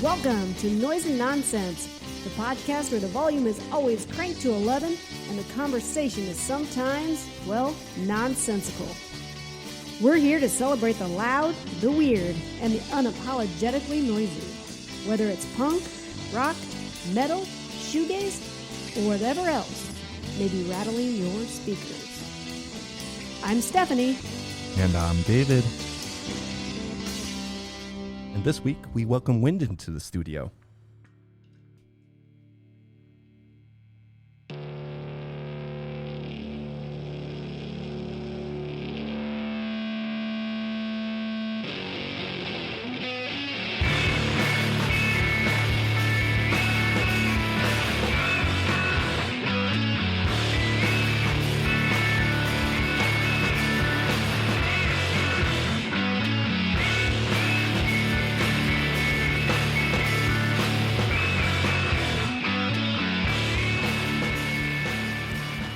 Welcome to Noise and Nonsense, the podcast where the volume is always cranked to 11 and the conversation is sometimes, well, nonsensical. We're here to celebrate the loud, the weird, and the unapologetically noisy. Whether it's punk, rock, metal, shoegaze, or whatever else may be rattling your speakers. I'm Stephanie. And I'm David. And this week, we welcome Wind into the studio.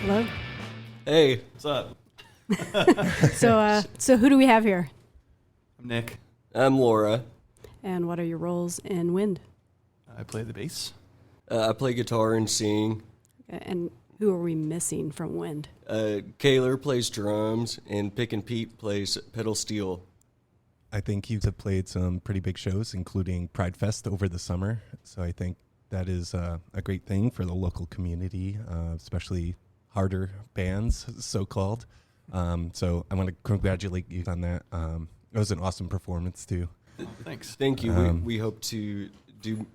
Hello. Hey, what's up? So who do we have here? I'm Nick. I'm Laura. And what are your roles in Wind? I play the bass. I play guitar and sing. And who are we missing from Wind? Kaylor plays drums, and Pick and Pete plays pedal steel. I think you have played some pretty big shows, including Pride Fest over the summer. So I think that is a great thing for the local community, especially harder bands, so-called. So I want to congratulate you on that. It was an awesome performance, too. Thanks. Thank you. We hope to do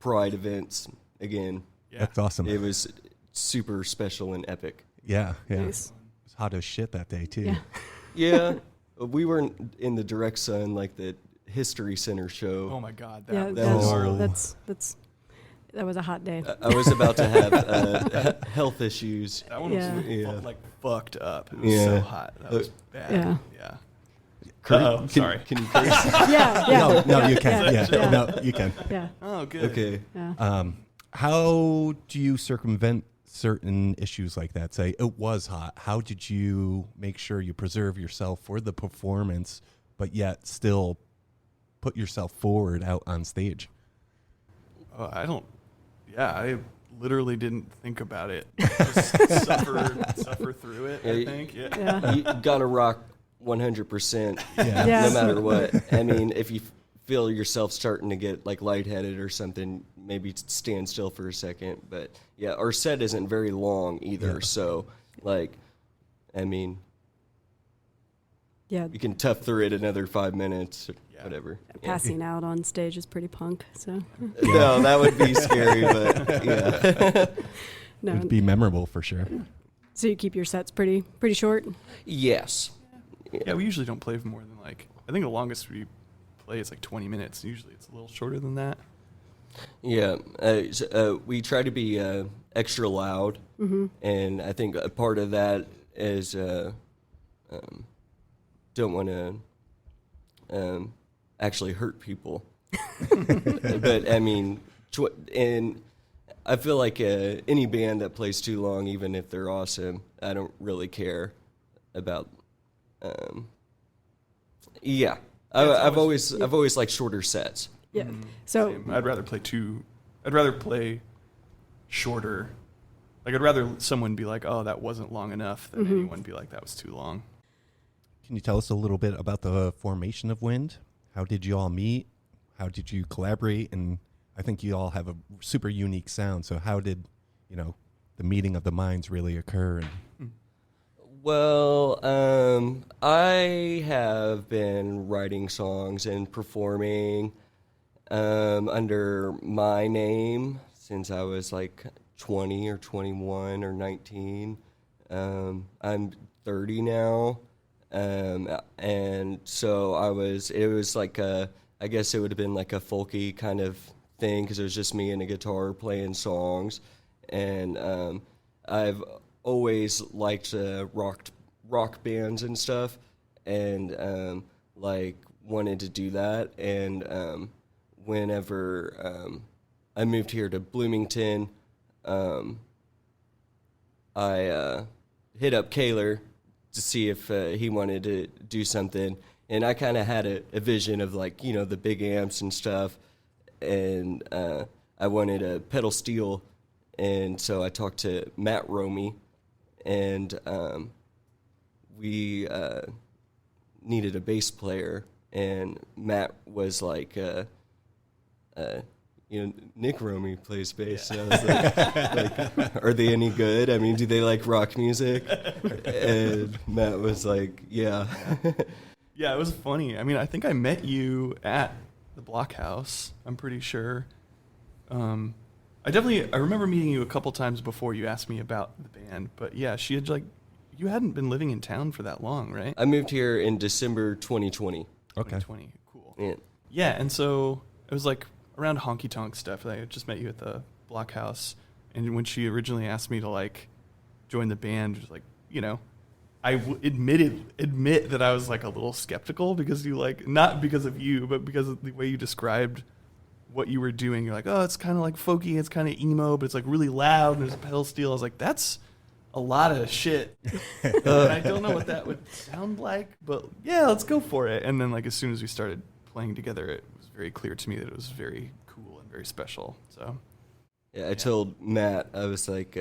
Pride events again. Yeah. That's awesome. It was super special and epic. Yeah. Nice. It was hot as shit that day, too. Yeah. Yeah, we weren't in the direct sun like the History Center show. Oh my God, Yeah, that that was was- gnarly. that was a hot day. I was about to have health issues. That one Yeah. was Yeah. like fucked up. It was Yeah. so hot. That was bad. Yeah. Yeah. Can, Sorry. Can you curse? Yeah. No, you can. Yeah. Yeah. No, you can. Yeah. Oh, good. Okay. Yeah. How do you circumvent certain issues like that? Say it was hot. How did you make sure you preserve yourself for the performance, but yet still put yourself forward out on stage? Oh, I literally didn't think about it. Just suffer through it, Yeah, I think. Yeah. Yeah. You gotta rock 100%. Yeah. Yeah. No matter what. I mean, if you feel yourself starting to get like lightheaded or something, maybe stand still for a second. But yeah, our set isn't very long either. Yeah. So like, I mean, Yeah. you can tough through it another 5 minutes or Yeah. whatever. Yeah. Passing out on stage is pretty punk. So No, that would be scary, but yeah. no. It'd be memorable for sure. So you keep your sets pretty short. Yes. Yeah, we usually don't play for more than I think the longest we play is like 20 minutes. Usually it's a little shorter than that. Yeah, we try to be extra loud, and I think a part of that is don't want to actually hurt people. But I mean, and I feel like any band that plays too long, even if they're awesome, I don't really care about. Yeah, I've always liked shorter sets. Yeah. So Same. I'd rather play shorter. Like I'd rather someone be like, "Oh, that wasn't long enough," than anyone be like, "That was too long." Can you tell us a little bit about the formation of Wind? How did you all meet? How did you collaborate? And I think you all have a super unique sound. So how did, the meeting of the minds really occur? And Well, I have been writing songs and performing under my name since I was like 20 or 21 or 19. I'm 30 now. And so it was like I guess it would have been like a folky kind of thing because it was just me and a guitar playing songs. And I've always liked rock bands and stuff, and like wanted to do that. And whenever I moved here to Bloomington, I hit up Kaylor to see if he wanted to do something. And I kind of had a vision of, like, you know, the big amps and stuff. and I wanted a pedal steel, and so I talked to Matt Romey, and we needed a bass player, and Matt was like, Nick Romey plays bass. And I was like, are they any good? I mean, do they like rock music? And Matt was like, yeah. Yeah, it was funny. I mean, I think I met you at the Blockhouse. I'm pretty sure. I remember meeting you a couple times before you asked me about the band. But yeah, she had you hadn't been living in town for that long, right? I moved here in December 2020. Okay. 2020. Cool. Yeah. Yeah, and so it was like around honky tonk stuff. I just met you at the Blockhouse, and when she originally asked me to like join the band, just like, I admit that I was like a little skeptical because you like, not because of you, but because of the way you described what you were doing. You're like, oh, it's kind of like folky, it's kind of emo, but it's like really loud, and there's a pedal steel. I was like, that's a lot of shit. And I don't know what that would sound like, but yeah, let's go for it. And then like as soon as we started playing together, it was very clear to me that it was very cool and very special. So Yeah, I told Matt, I was like,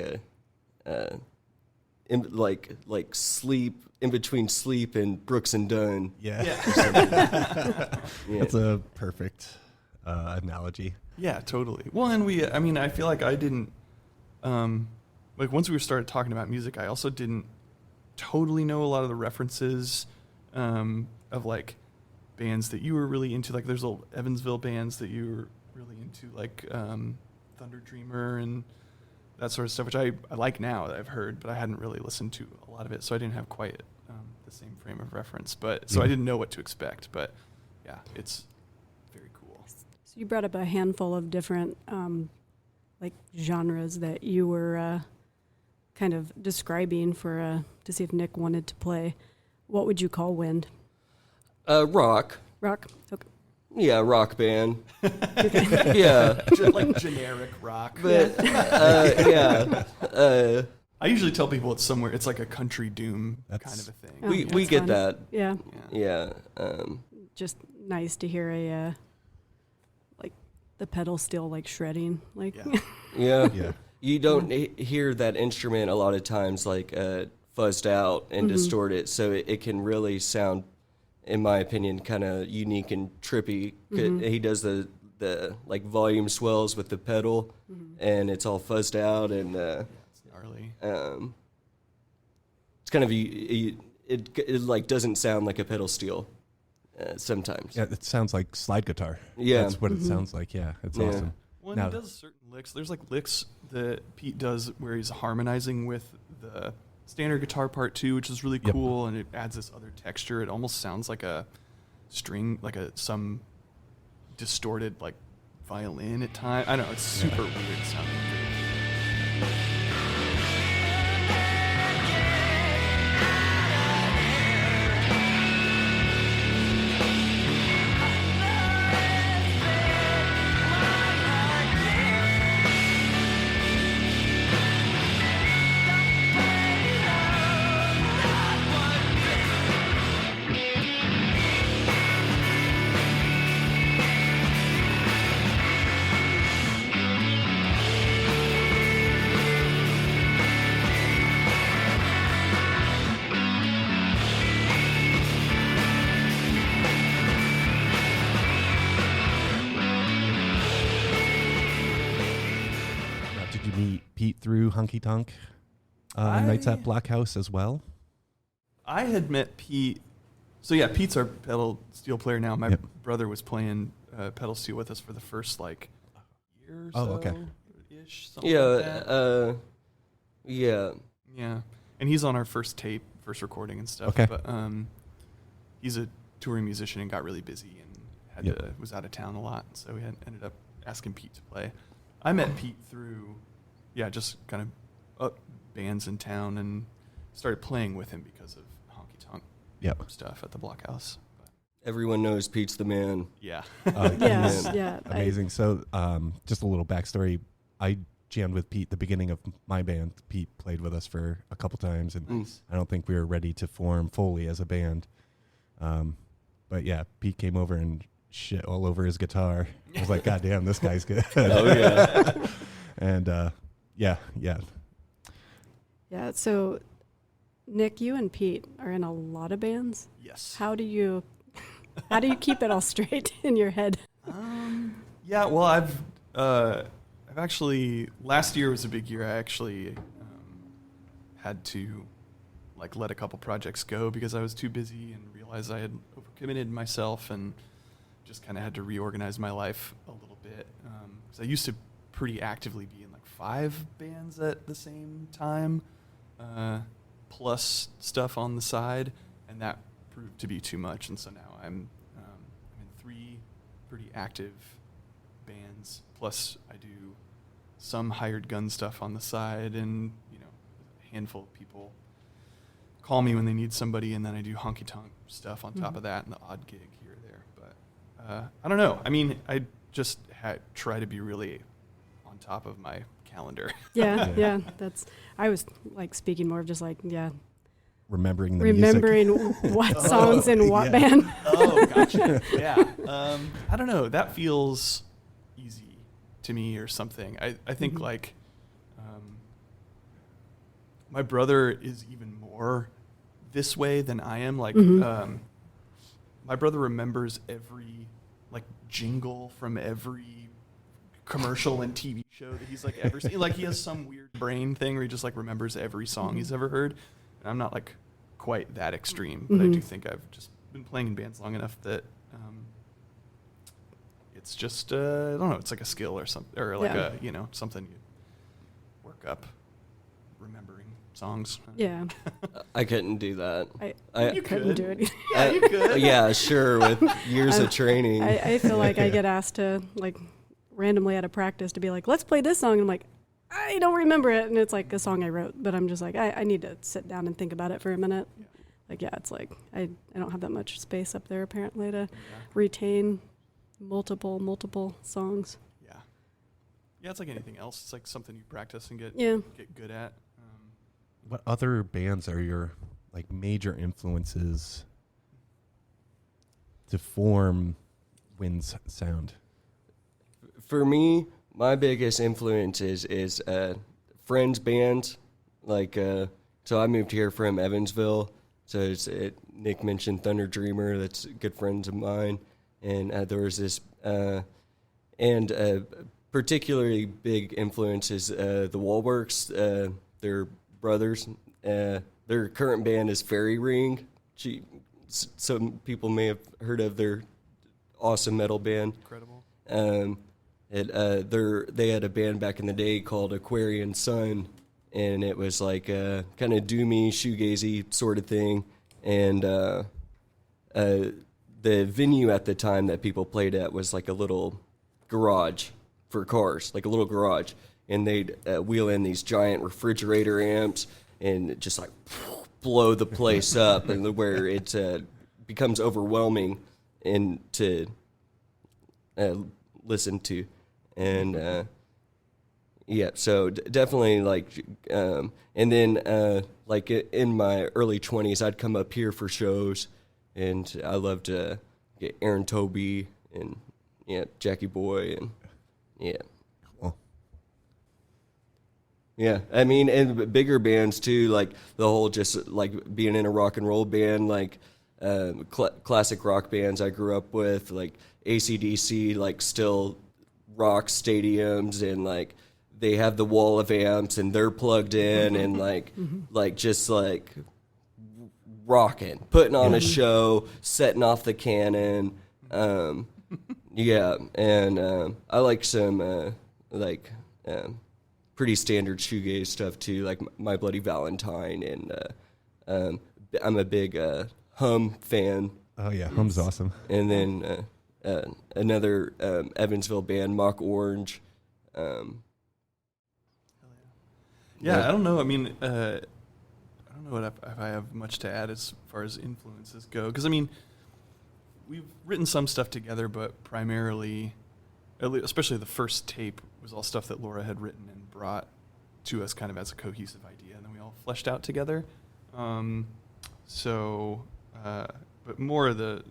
sleep, in between sleep and Brooks and Dunn. Yeah. Yeah. That's a perfect analogy. Yeah, totally. Well, and I feel like I didn't, once we started talking about music, I also didn't totally know a lot of the references of like bands that you were really into. Like there's old Evansville bands that you were really into, like Thunder Dreamer and that sort of stuff, which I like now that I've heard, but I hadn't really listened to a lot of it, so I didn't have quite the same frame of reference. But so I didn't know what to expect. But yeah, it's very cool. So you brought up a handful of different genres that you were kind of describing to see if Nick wanted to play. What would you call Wind? Rock. Rock? Okay. Yeah, rock band. Yeah. Like generic rock. But, I usually tell people it's like a country doom kind of a thing. Oh, we that's get fun. that. Yeah. Yeah. Just nice to hear the pedal still like shredding. Like Yeah. Yeah. You don't hear that instrument a lot of times like fuzzed out and distorted, so it can really sound, in my opinion, kind of unique and trippy. He does the like volume swells with the pedal, and it's all fuzzed out, and It's gnarly. it's kind of it like doesn't sound like a pedal steel sometimes. Yeah, it sounds like slide guitar. Yeah. That's what it sounds like. Yeah, it's Yeah. awesome. Well, Now- he does certain licks. There's like licks that Pete does where he's harmonizing with the standard guitar part too, which is really Yep. cool, and it adds this other texture. It almost sounds like a string, like some distorted like violin at times. I don't know. It's super weird sounding. Now, did you meet Pete through Honky Tonk Nights at Blockhouse as well? I had met Pete. So yeah, Pete's our pedal steel player now. My Yep. brother was playing pedal steel with us for the first like year or Oh, so. okay. Ish, something like that. Yeah. Yeah, and he's on our first first recording and stuff. Okay. But he's a touring musician and got really busy and was out of town a lot, so we ended up asking Pete to play. I met Pete through, just kind of bands in town, and started playing with him because of honky tonk Yep. stuff at the Blockhouse. But Everyone knows Pete's the man. yeah. Yes, Man. yeah. Amazing. So, just a little backstory. I jammed with Pete the beginning of my band. Pete played with us for a couple times, and I don't think we were ready to form fully as a band. But yeah, Pete came over and shit all over his guitar. I was like, God damn, this guy's good. Oh yeah. And yeah. Yeah. So, Nick, you and Pete are in a lot of bands. Yes. How do you keep it all straight in your head? Yeah, well, I've actually, last year was a big year. I actually had to like let a couple projects go because I was too busy and realized I had overcommitted myself and just kind of had to reorganize my life a little bit. Because I used to pretty actively be in like 5 bands at the same time, plus stuff on the side, and that proved to be too much. And so now I'm in 3 pretty active bands, plus I do some hired gun stuff on the side, and a handful of people call me when they need somebody, and then I do honky tonk stuff on top of that and the odd gig here or there. But I don't know. I mean, I just try to be really on top of my calendar. Yeah. I was like speaking more of just like, Remembering the music. what songs in what band. Oh, gotcha. Yeah. I don't know. That feels easy to me or something. I think like my brother is even more this way than I am. Like my brother remembers every like jingle from every commercial and TV show that he's like ever seen. Like he has some weird brain thing where he just like remembers every song he's ever heard. And I'm not like quite that extreme, but I do think I've just been playing in bands long enough that it's just I don't know, it's like a skill or something, or like a something you work up, remembering songs. Yeah. I couldn't do that. You couldn't do it. Yeah, you could. Yeah, sure, with years of training. I feel like I get asked to like randomly at a practice to be like, let's play this song, and I'm like, I don't remember it, and it's like a song I wrote, but I'm just like, I need to sit down and think about it for a minute. Yeah. Like, it's like I don't have that much space up there apparently to retain multiple songs. Yeah, it's like anything else. It's like something you practice and get good at. What other bands are your like major influences to form Wind's sound? For me, my biggest influence is friends bands. Like, so I moved here from Evansville. So Nick mentioned Thunder Dreamer. That's good friends of mine. And there was this, particularly big influence is the Wallworks. They're brothers. Their current band is Fairy Ring. Some people may have heard of their awesome metal band. Incredible. They had a band back in the day called Aquarian Sun, and it was like a kind of doomy, shoegazy sort of thing. And the venue at the time that people played at was like a little garage for cars, like a little garage. And they'd wheel in these giant refrigerator amps and just like blow the place up, and where it becomes overwhelming and to listen to. And so definitely like, and then like in my early 20s, I'd come up here for shows, and I loved to get Aaron Toby and Jackie Boy and Cool. Yeah, I mean, and bigger bands too, like the whole just like being in a rock and roll band, like classic rock bands I grew up with, like AC/DC, like still rock stadiums, and like they have the wall of amps and they're plugged in and like just like rocking, putting on a show, setting off the cannon. And I like some pretty standard shoegaze stuff too, like My Bloody Valentine, and I'm a big Hum fan. Oh yeah, Hum's awesome. And then another Evansville band, Mock Orange. I don't know. I mean, I don't know if I have much to add as far as influences go. Because, I mean, we've written some stuff together, but primarily, especially the first tape, was all stuff that Laura had written and brought to us kind of as a cohesive idea, and then we all fleshed out together. But more of the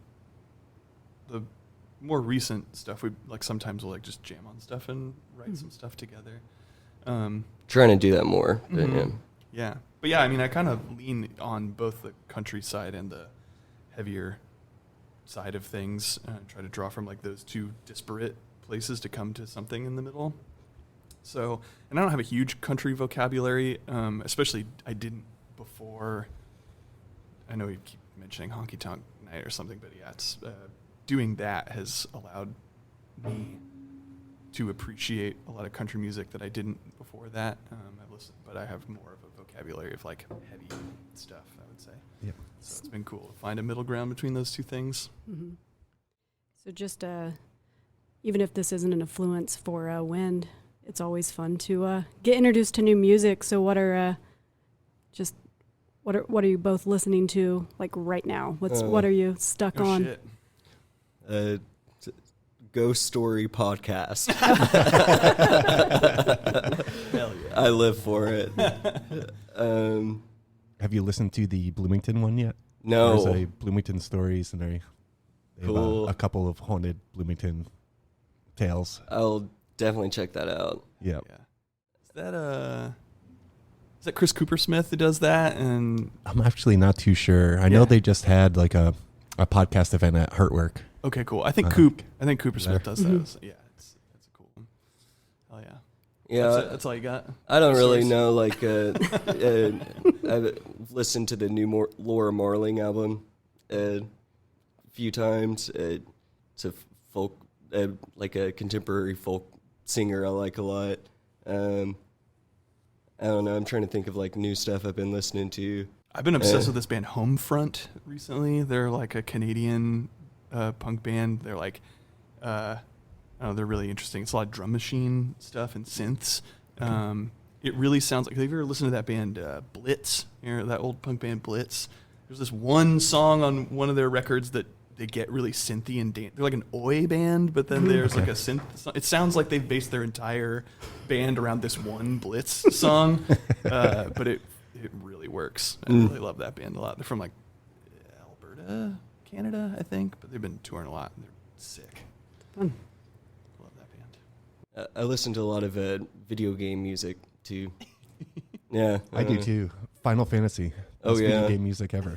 more recent stuff, we like sometimes we'll like just jam on stuff and write some stuff together. Trying to do that more. But, Mhm. Yeah. But yeah, I mean, I kind of lean on both the countryside and the heavier side of things, try to draw from like those two disparate places to come to something in the middle. So, and I don't have a huge country vocabulary, especially I didn't before. I know you keep mentioning Honky Tonk Night or something, but yeah, it's doing that has allowed me to appreciate a lot of country music that I didn't before that. I've listened, but I have more of a vocabulary of like heavy stuff, I would say. Yep. So it's been cool to find a middle ground between those two things. Mm-hmm. So just even if this isn't an influence for Wind, it's always fun to get introduced to new music. So what are what are you both listening to like right now? What are you stuck Oh, on? shit. Ghost Story podcast. Hell yeah. I live for it. Have you listened to the Bloomington one yet? No. There's a Bloomington Stories, and they have Cool. a couple of haunted Bloomington tales. I'll definitely check that out. Yeah. Yeah. Is that Chris Coopersmith who does that? And I'm actually not too sure. I know Yeah. they just had like a podcast event at Heartwork. okay, cool. I think Uh, Coopersmith there. does Mhm. those. Yeah, that's a cool one. Hell yeah. Yeah, That's all you got? I don't really Stories? know. Like, I've listened to the new Laura Marling album a few times. It's a folk, like a contemporary folk singer I like a lot. I don't know. I'm trying to think of like new stuff I've been listening to. I've been obsessed with this band Homefront recently. They're like a Canadian punk band. They're like, I don't know, they're really interesting. It's a lot of drum machine stuff and synths. It really sounds like, have you ever listened to that band Blitz? You know, that old punk band Blitz? There's this one song on one of their records that they get really synthy and they're like an oi band, but then there's like a synth. It sounds like they've based their entire band around this one Blitz song, but it really works. I really love that band a lot. They're from like Alberta, Canada, I think, but they've been touring a lot and they're sick. Fun. Love that band. I listen to a lot of video game music too. Yeah, I do too. Final Fantasy. Oh, Best video yeah. game music ever.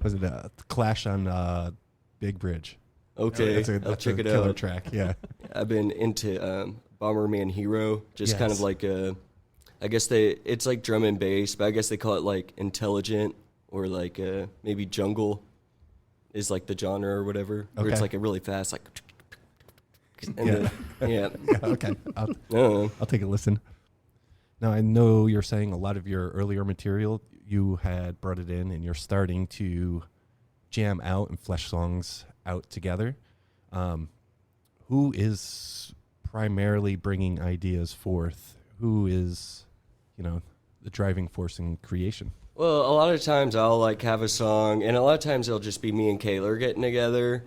Was it Clash on Big Bridge? Okay, That's I'll that's check a it killer out. track. Yeah. I've been into Bomberman Hero, just kind of Yes. like I guess it's like drum and bass, but I guess they call it like intelligent or like maybe jungle is like the genre or whatever, where it's Okay. like a really fast like. And Yeah. yeah. Yeah, okay. I'll take a listen. Now, I know you're saying a lot of your earlier material, you had brought it in and you're starting to jam out and flesh songs out together. Who is primarily bringing ideas forth? Who is, the driving force in creation? Well, a lot of times I'll like have a song, and a lot of times it'll just be me and Kaylor getting together.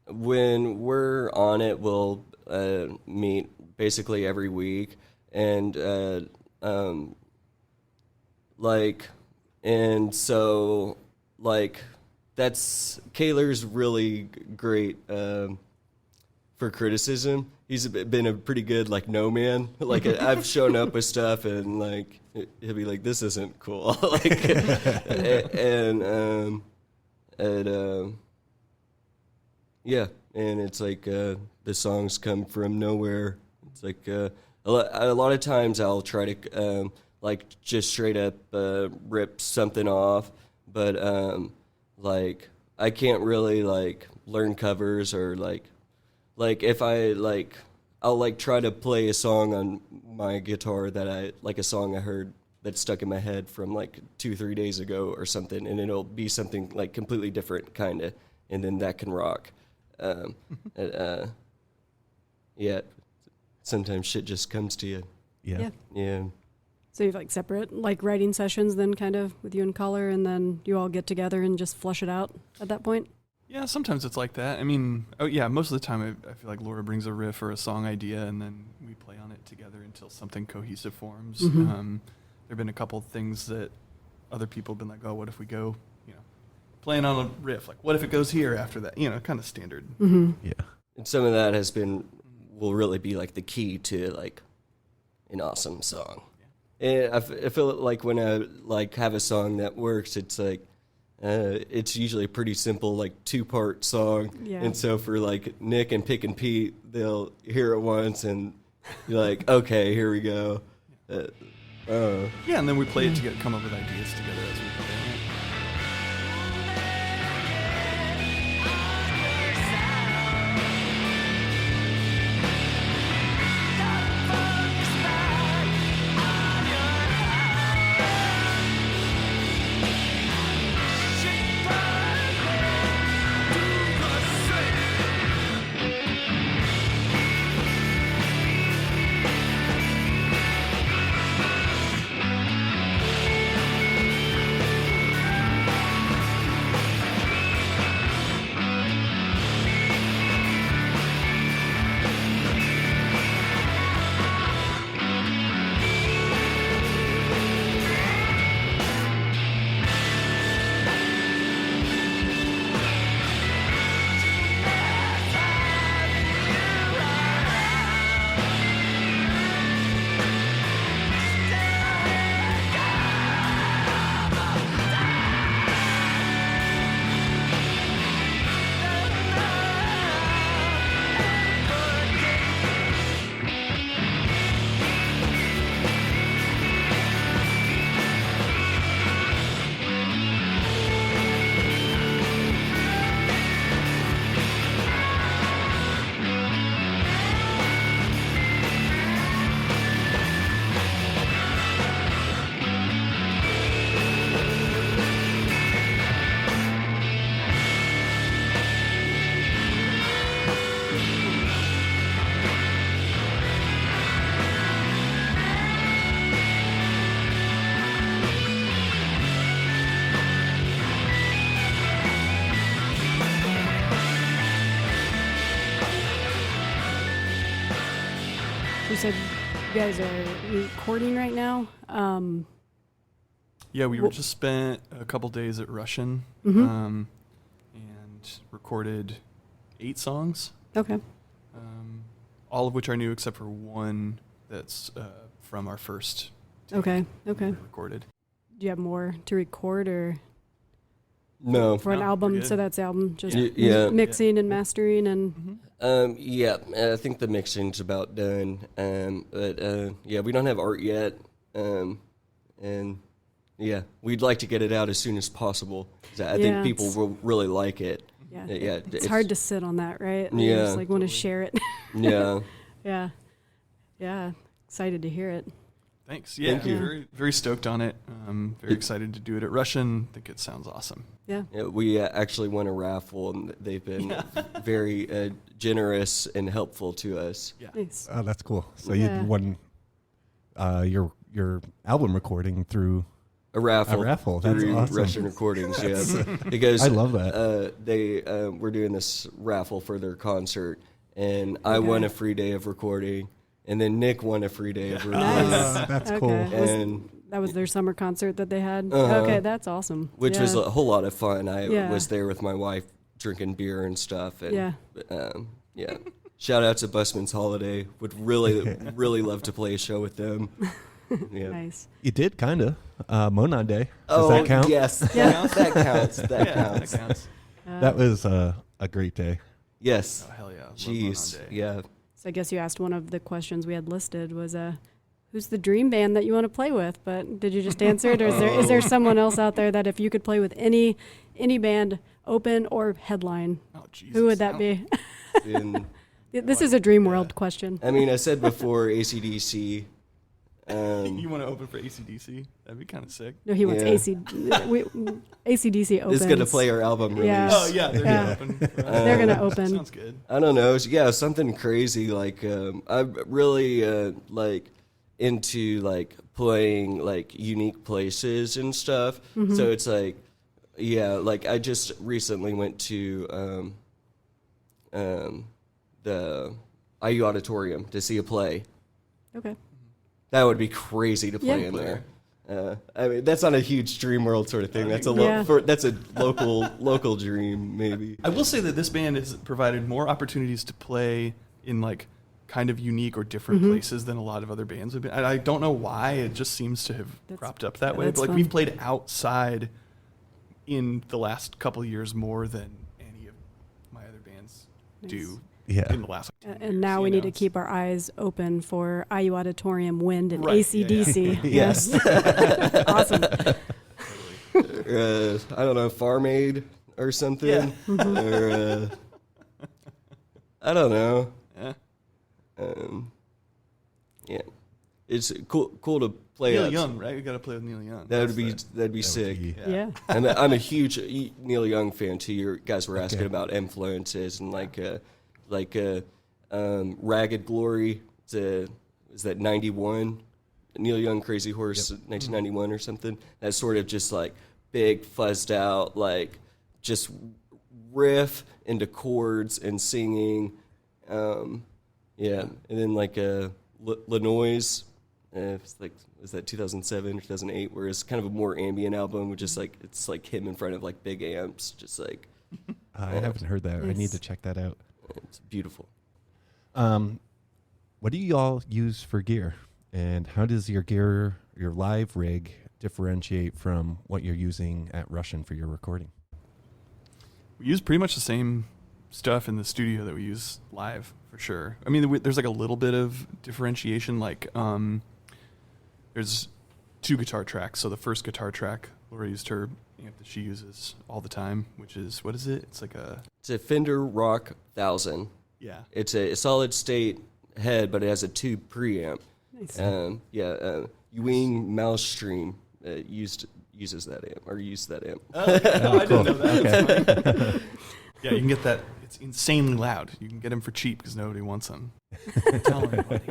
When we're on it, we'll meet basically every week, and that's Kaylor's really great for criticism. He's been a pretty good like no man. Like I've shown up with stuff and like he'll be like, "This isn't cool," like, yeah, and it's like the songs come from nowhere. It's like a lot of times I'll try to like just straight up rip something off, but like I can't really like learn covers or like if I like I'll like try to play a song on my guitar that a song I heard that stuck in my head from like 2-3 days ago or something, and it'll be something like completely different kind of, and then that can rock. Yeah, sometimes shit just comes to you. Yeah. Yeah. So you have like separate like writing sessions then kind of with you and Collar, and then you all get together and just flush it out at that point? Yeah, sometimes it's like that. I mean, most of the time I feel like Laura brings a riff or a song idea, and then we play on it together until something cohesive forms. Mhm. There have been a couple things that other people have been like, oh, what if we go, playing on a riff. Like, what if it goes here after that? You know, kind of standard. Yeah. And some of that will really be like the key to like an awesome song. And I feel like when I like have a song that works, it's like it's usually a pretty simple like 2-part song. Yeah. And so for like Nick and Pick and Pete, they'll hear it once and be like, okay, here we go. Yeah, and then we play it together, come up with ideas together as we play it. You said you guys are recording right now. Yeah, we just spent a couple days at Russian and recorded 8 songs, Okay. all of which are new except for one that's from our first take Okay. Okay. we recorded. Do you have more to record or No. for an No, album? we're So good. that's album, just Yeah. mixing and mastering and Yeah, I think the mixing's about done. But yeah, we don't have art yet. And yeah, we'd like to get it out as soon as possible. 'Cause I Yeah, think people it's- will really like it. yeah. Yeah, It's hard to sit on that, right? You Yeah. just like want to share it. Yeah. Yeah. Yeah. Excited to hear it. Thanks. Yeah, Thank you. very very stoked on it. Very excited to do it at Russian. Think it sounds awesome. Yeah. Yeah, we actually won a raffle, and they've been very generous and helpful to us. Yeah. Nice. Oh, that's cool. So Yeah. you won your album recording through A raffle. A raffle, that's through awesome. Russian recordings. Yeah, because I love that. They were doing this raffle for their concert, and I won a free day of recording, and then Nick won a free day of recording. Nice. That's Okay. cool. And That was their summer concert that they had. Uh-huh. Okay, that's awesome. which yeah. was a whole lot of fun. I Yeah. was there with my wife drinking beer and stuff. And, Yeah. yeah. Shout out to Busman's Holiday. Would really love to play a show with them. Yeah. Nice. You did kind of Monon Day. Does Oh, that count? yes. Yeah. That counts. That Yeah, counts. that counts. That was a great day. Yes. Oh, hell yeah. Love Jeez. Monon Day. Yeah. So I guess you asked one of the questions we had listed was who's the dream band that you want to play with? But did you just answer it, or is there someone else out there that if you could play with any band, open or headline, Oh, Jesus. who would that be? And, This is a dream world question. I mean, I said before AC/DC. You want to open for AC/DC? That'd be kind of sick. No, he wants Yeah. AC/DC opens. Is going to play our album release. Yeah. Oh yeah, they're Yeah. gonna open. They're gonna open. Sounds good. I don't know. Yeah, something crazy. Like I'm really like into like playing like unique places and stuff. Mm-hmm. So it's like, yeah, like I just recently went to the IU Auditorium to see a play. Okay. That would be crazy to play Yeah. in there. I mean, that's not a huge dream world sort of thing. That's a Yeah. that's a local dream, maybe. I will say that this band has provided more opportunities to play in like kind of unique or different places than a lot of other bands have been. I don't know why. It just seems to have cropped up that way. that's But like fun. we've played outside in the last couple of years more than any of my other bands do Yeah. in the last. Like, 10 And now years, we you need know? to keep our eyes open for IU Auditorium, Wind, and Right, AC/DC. Yes. Awesome. I don't know, Farm Aid or something. Yeah. Or I don't know. Yeah. Yeah, it's cool to play. Neil up. Young, right? We got to play with Neil Young. That'd be That would sick. be- Yeah. I'm a huge Neil Young fan too. You guys were asking about influences and Ragged Glory. Is that 91? Neil Young, Crazy Horse, 1991 or something. That's sort of just like big, fuzzed out, like just riff into chords and singing. Yeah, and then like Lanois. It's like, is that 2007 or 2008? Where it's kind of a more ambient album, which is like it's like him in front of like big amps, just like I haven't heard that. I need Nice. to check that out. it's beautiful. What do you all use for gear? And how does your gear, your live rig, differentiate from what you're using at Russian for your recording? We use pretty much the same stuff in the studio that we use live, for sure. I mean, there's like a little bit of differentiation. Like, there's 2 guitar tracks. So the first guitar track, Laura used her amp that she uses all the time, which is, what is it? It's like It's a Fender Rock 1000. yeah. It's a solid state head, but it has a tube preamp. Nice. Ewing Mousestream uses that amp or used that amp. I didn't know that. That's funny. Yeah, you can get that. It's insanely loud. You can get them for cheap because nobody wants them. Tell anybody.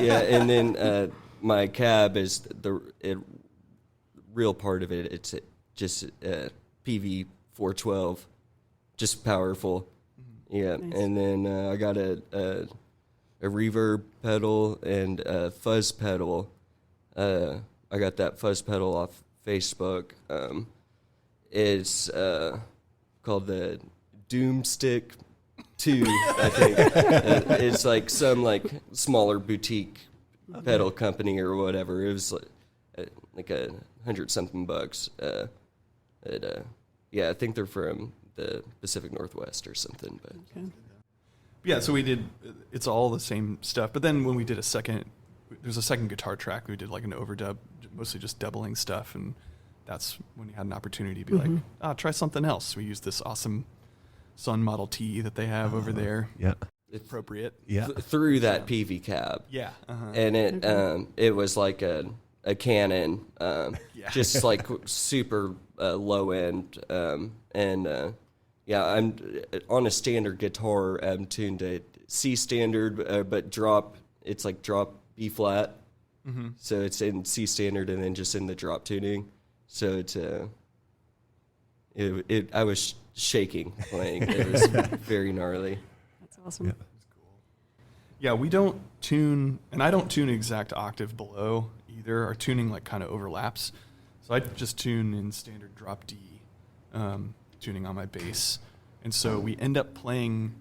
Yeah, and then my cab is the real part of it. It's just PV 412, just powerful. Yeah, Nice. and then I got a reverb pedal and a fuzz pedal. I got that fuzz pedal off Facebook. It's called the Doomstick 2, I think. It's like some like smaller boutique pedal company or whatever. It was like $100-something bucks. Yeah, I think they're from the Pacific Northwest or something. But Okay. Yeah, so we did. It's all the same stuff. But then when we did there's a second guitar track. We did like an overdub, mostly just doubling stuff, and that's when we had an opportunity to be like, try something else. We used this awesome Sun Model T that they have over there. Yeah. Appropriate. Yeah. through that PV cab. Yeah. Uh-huh. And it was like a Canon, just like super low end, yeah, I'm on a standard guitar. I'm tuned to C standard, but drop. It's like drop B flat, so it's in C standard and then just in the drop tuning. So it's I was shaking playing. It was very gnarly. That's awesome. Yeah. Yeah, we don't tune, and I don't tune exact octave below either. Our tuning like kind of overlaps. So I just tune in standard drop D, tuning on my bass. And so we end up playing,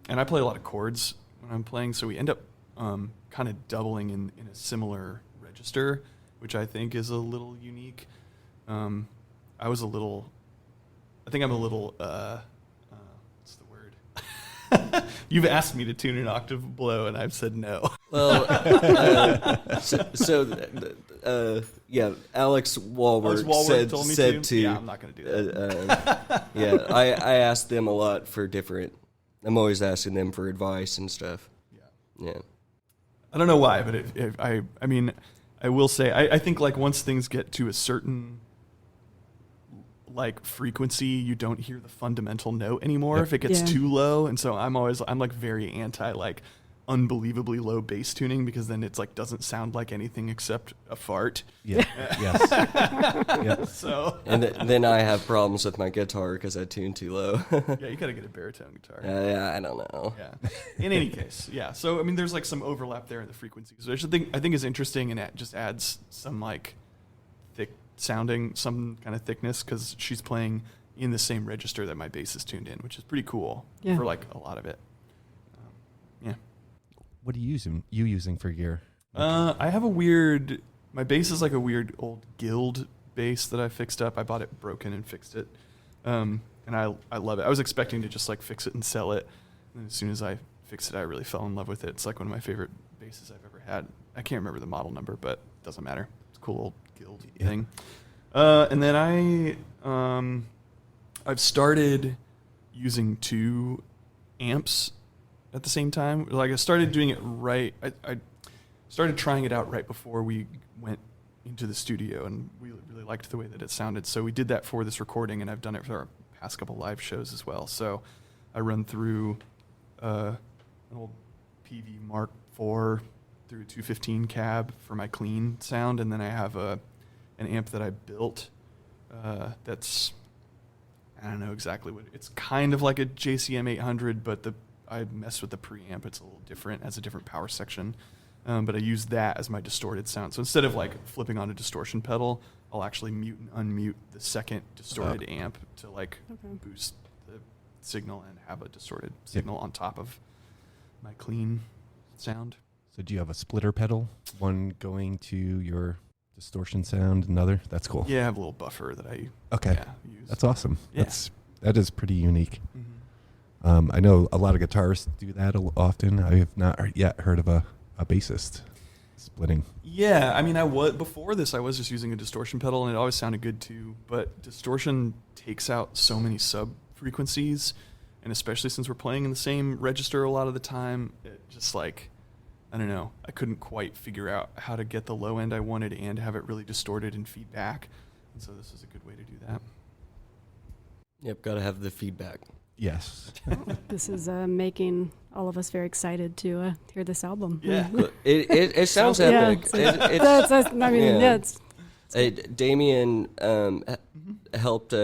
and I play a lot of chords when I'm playing, so we end up kind of doubling in a similar register, which I think is a little unique. I think I'm a little, what's the word? You've asked me to tune an octave below, and I've said no. Well, yeah, Alex Walworth told me said to. Yeah, I'm not going to do that. Yeah, I asked them a lot for different. I'm always asking them for advice and stuff. Yeah. I don't know why, but I mean, I will say, I think like once things get to a certain like frequency, you don't hear the fundamental note anymore if it gets Yeah. too low. And so I'm like very anti like unbelievably low bass tuning, because then it's like doesn't sound like anything except a fart. Yeah. Yes. Yeah. So And then I have problems with my guitar because I tune too low. yeah, you got to get a baritone guitar. Yeah, I don't know. Yeah. In any case, yeah. So I mean, there's like some overlap there in the frequencies, which I think is interesting, and it just adds some like sounding, some kind of thickness, because she's playing in the same register that my bass is tuned in, which is pretty cool for like a lot of it. Yeah. What are you using for gear? I have my bass is like a weird old Guild bass that I fixed up. I bought it broken and fixed it. And I love it. I was expecting to just like fix it and sell it. And as soon as I fixed it, I really fell in love with it. It's like one of my favorite basses I've ever had. I can't remember the model number, but it doesn't matter. It's a cool old Guild thing. And then I've started using 2 amps at the same time. Like I started doing it right. I started trying it out right before we went into the studio, and we really liked the way that it sounded. So we did that for this recording, and I've done it for our past couple live shows as well. So I run through an old PV Mark IV through a 215 cab for my clean sound, and then I have an amp that I built that's, I don't know exactly what, it's kind of like a JCM 800, but I messed with the preamp. It's a little different, has a different power section. But I use that as my distorted sound. So instead of like flipping on a distortion pedal, I'll actually mute and unmute the second distorted amp to like boost the signal and have a distorted signal on top of my clean sound. So do you have a splitter pedal? One going to your distortion sound, another? That's cool. Yeah, I have a little buffer that I use. That's awesome. Yeah. That is pretty unique. Mm-hmm. I know a lot of guitarists do that often. I have not yet heard of a bassist splitting. Yeah, I mean, before this, I was just using a distortion pedal, and it always sounded good too. But distortion takes out so many sub frequencies, and especially since we're playing in the same register a lot of the time, it just like, I don't know, I couldn't quite figure out how to get the low end I wanted and have it really distorted and feedback. And so this is a good way to do that. Yep, got to have the feedback. Yes. This is making all of us very excited to hear this album. Yeah. It sounds epic. Damien helped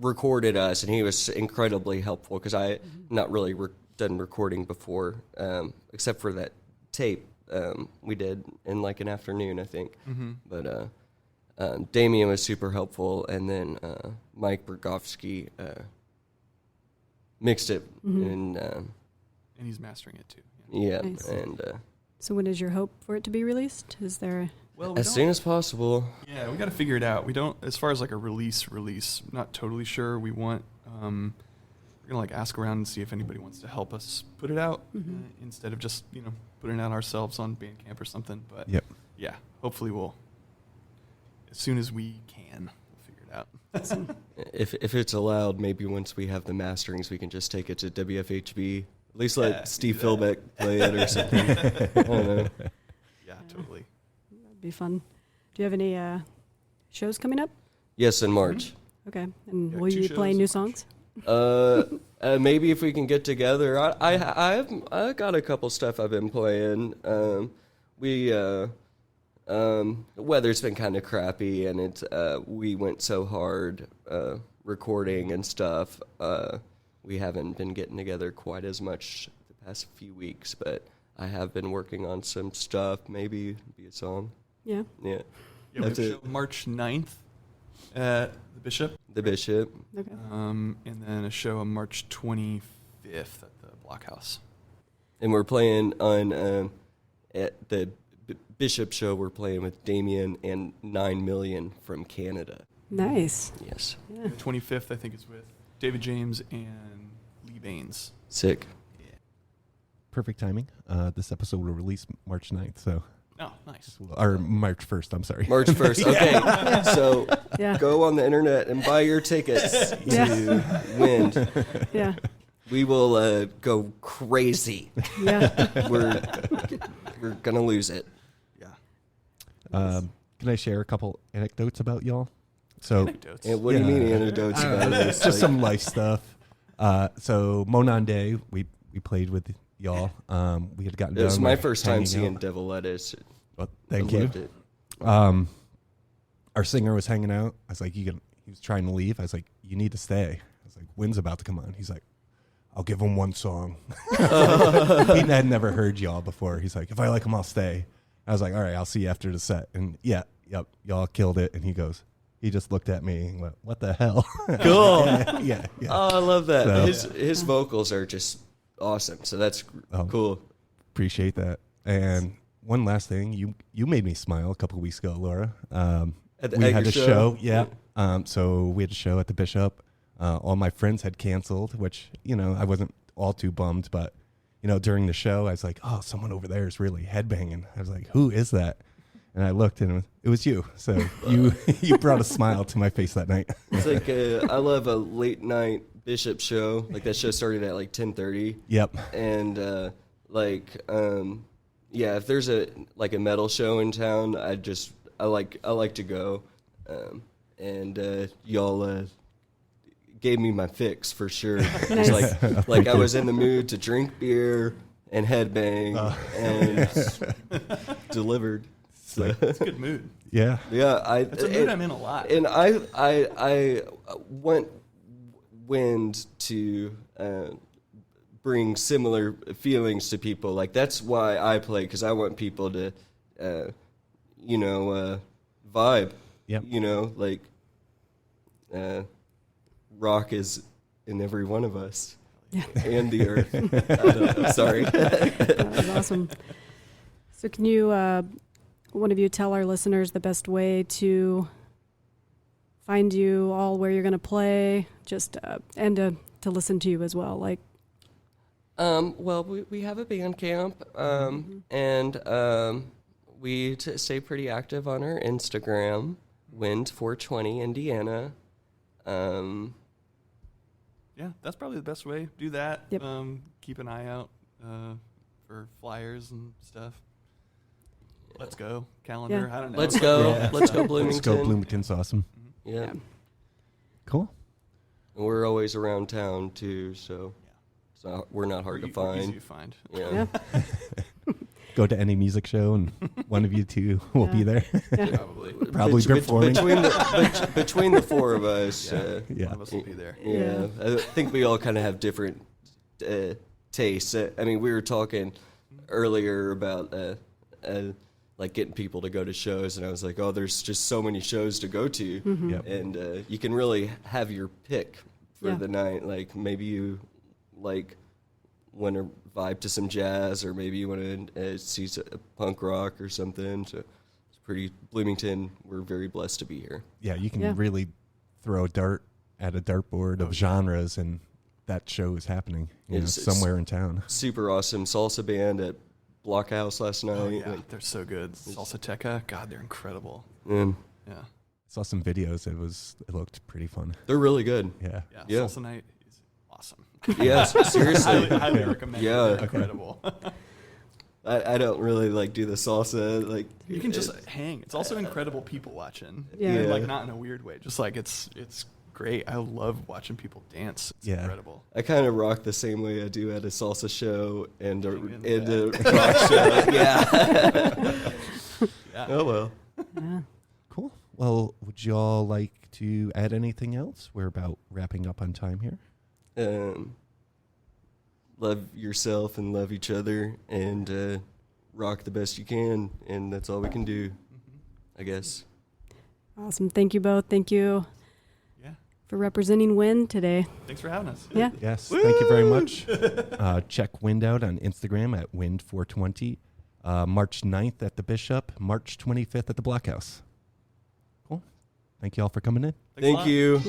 recorded us, and he was incredibly helpful because I not really done recording before, except for that tape we did in like an afternoon, I think. Mm-hmm. But Damien was super helpful, and then Mike Bergovsky mixed it, and he's mastering it too. Yeah, nice. And so when is your hope for it to be released? Is there as soon as possible. Yeah, we got to figure it out. We don't, as far as like a release, not totally sure. We want, we're gonna like ask around and see if anybody wants to help us put it out instead of just putting it out ourselves on Bandcamp or something. But yeah, hopefully we'll, as soon as we can, we'll figure it out. If it's allowed, maybe once we have the masterings, we can just take it to WFHB. At least let Steve Philbeck play it or something. I don't know. Yeah, totally. That'd be fun. Do you have any shows coming up? Yes, in March. Okay. And Yeah, will you be playing new songs? Maybe if we can get together. I got a couple stuff I've been playing. Weather's been kind of crappy, and we went so hard recording and stuff. We haven't been getting together quite as much the past few weeks, but I have been working on some stuff. Maybe be a song. Yeah. Yeah. Yeah, That's we it. have a show March 9th at the Bishop. The Bishop. Okay. And then a show on March 25th at the Blockhouse. And we're playing on at the Bishop show. We're playing with Damien and 9 Million from Canada. Nice. Yes. Yeah. The 25th, I think, is with David James and Lee Baines. Sick. Perfect timing. This episode will release March 9th, so. Oh, nice. Or March 1st, I'm sorry. March 1st. Okay. So Yeah. go on the internet and buy your tickets to Wind. Yeah. We will go crazy. Yeah. We're going to lose it. Yeah. Can I share a couple anecdotes about y'all? So, Anecdotes. And what do you mean anecdotes about it? It's just some life stuff. So Monon Day, we played with y'all. We had gotten It was done my with first time hanging seeing out. Devil Lettuce. Well, thank I you. loved it. Our singer was hanging out. I was like, he was trying to leave. I was like, you need to stay. I was like, Wind's about to come on. He's like, I'll give him one song. He had never heard y'all before. He's like, if I like him, I'll stay. I was like, all right, I'll see you after the set. And yeah, yep, y'all killed it. And he just looked at me and went, what the hell? Cool. yeah. Oh, I love that. So- His vocals are just awesome. So that's cool. Appreciate that. And one last thing, you made me smile a couple of weeks ago, Laura. At We had your a show, yeah. So we had a show at the Bishop. All my friends had canceled, which, I wasn't all too bummed, but, during the show, I was like, oh, someone over there is really headbanging. I was like, who is that? And I looked, and it was you. So you brought a smile to my face that night. It's like I love a late night Bishop show. Like that show started at like 10:30. Yep. And if there's a metal show in town, I like to go. Y'all gave me my fix for sure. It's like I was in the mood to drink beer and headbang and delivered. So. It's a good mood. Yeah. Yeah, It's a mood I'm in a lot. And I want Wind to bring similar feelings to people. Like that's why I play, because I want people to, vibe. Yep. Rock is in every one of us. Yeah. And the earth. I don't know, sorry. That was awesome. So can you, one of you, tell our listeners the best way to find you all, where you're going to play, just and to listen to you as well? Well, we have a band camp, and we stay pretty active on our Instagram, Wind420 Indiana. Yeah, that's probably the best way. Do that. Yep. Keep an eye out for flyers and stuff. Let's go. Calendar. Yeah. I don't know. Let's go. Yeah. Let's go, Bloomington. Let's go. Bloomington's awesome. Yeah. Cool. And we're always around town, too, so we're not hard to Easy find. to find. Yeah. Go to any music show, and one of you two will be there. Probably. Probably performing. Between the four of us. One Yeah. of us will be there. Yeah, I think we all kind of have different tastes. I mean, we were talking earlier about like getting people to go to shows, and I was like, oh, there's just so many shows to go to, Yep. and you can really have your pick for Yeah. the night. Like maybe you want to vibe to some jazz, or maybe you want to see punk rock or something. So it's pretty Bloomington. We're very blessed to be here. Yeah, you can Yeah. really throw a dart at a dartboard of genres, and that show is happening It's somewhere in town. Super awesome salsa band at Blockhouse last night. Oh, yeah. They're so good. Salsateca. God, they're incredible. And Yeah. I saw some videos. It looked pretty fun. they're really good. Yeah. Yeah. Yeah. Salsa night is awesome. Yeah, seriously. highly recommend Yeah. it. They're incredible. I don't really do the salsa. You can just hang. It's also incredible people watching. Yeah. And, Yeah. not in a weird way. Just it's great. I love watching people dance. It's Yeah. incredible. I kind of rock the same way I do at a salsa show and a Amen. rock show. Yeah. Yeah. Oh well. Yeah. Cool. Well, would you all like to add anything else? We're about wrapping up on time here. Love yourself and love each other, and rock the best you can, and that's all we can do, I guess. Awesome. Thank you both. Thank you Yeah. for representing Wind today. Thanks for having us. Yeah. Yes, thank you very much. Check Wind out on Instagram at Wind420. March 9th at the Bishop, March 25th at the Blockhouse. Cool. Thank you all for coming in. Thanks a lot. Thank you.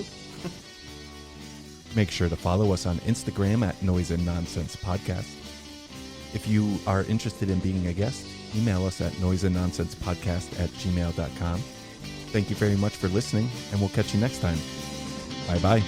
Make sure to follow us on Instagram at Noise and Nonsense Podcast. If you are interested in being a guest, email us at noiseandnonsensepodcast@gmail.com. Thank you very much for listening, and we'll catch you next time. Bye-bye.